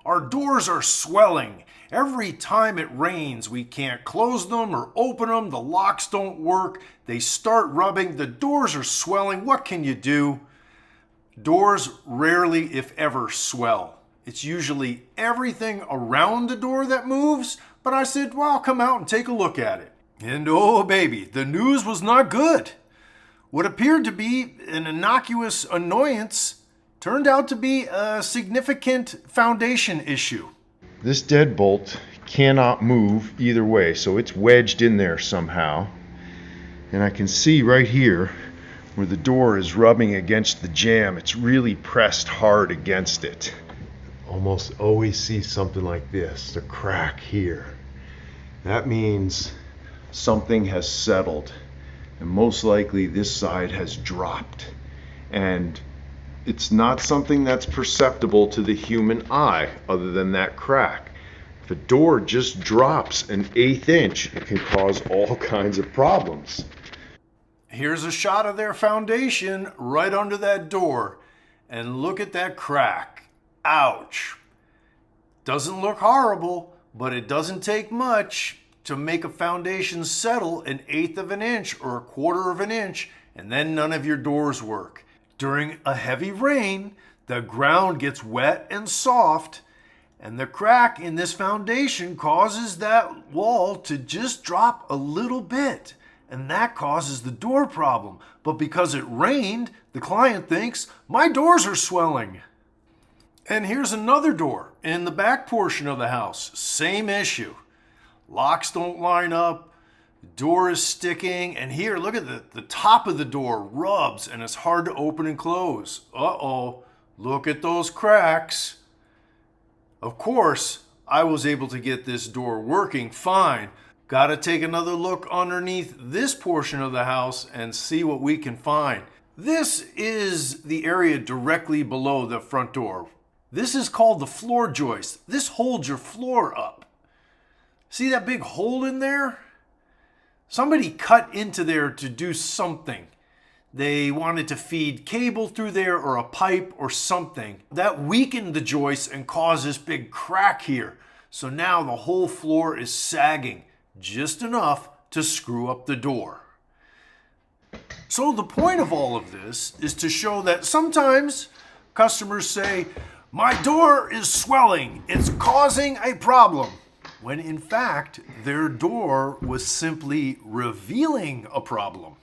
Our doors are swelling. Every time it rains, we can't close them or open them. The locks don't work. They start rubbing. The doors are swelling. What can you do? Doors rarely, if ever, swell. It's usually everything around the door that moves, but I said, well, I'll come out and take a look at it. And oh baby, the news was not good. What appeared to be an innocuous annoyance turned out to be a significant foundation issue. This deadbolt cannot move either way, so it's wedged in there somehow. And I can see right here where the door is rubbing against the jamb. It's really pressed hard against it. Almost always see something like this, the crack here. That means something has settled, and most likely this side has dropped. And it's not something that's perceptible to the human eye other than that crack. If a door just drops an 1/8 inch, it can cause all kinds of problems. Here's a shot of their foundation right under that door, and look at that crack. Ouch. Doesn't look horrible, but it doesn't take much to make a foundation settle an 1/8 of an inch or a 1/4 of an inch, and then none of your doors work. During a heavy rain, the ground gets wet and soft, and the crack in this foundation causes that wall to just drop a little bit, and that causes the door problem. But because it rained, the client thinks, my doors are swelling. And here's another door in the back portion of the house. Same issue. Locks don't line up, door is sticking, and here, look at the top of the door rubs and it's hard to open and close. Uh-oh, look at those cracks. Of course, I was able to get this door working fine. Got to take another look underneath this portion of the house and see what we can find. This is the area directly below the front door. This is called the floor joist. This holds your floor up. See that big hole in there? Somebody cut into there to do something. They wanted to feed cable through there or a pipe or something. That weakened the joist and caused this big crack here. So now the whole floor is sagging just enough to screw up the door. So the point of all of this is to show that sometimes customers say, my door is swelling, it's causing a problem, when in fact their door was simply revealing a problem.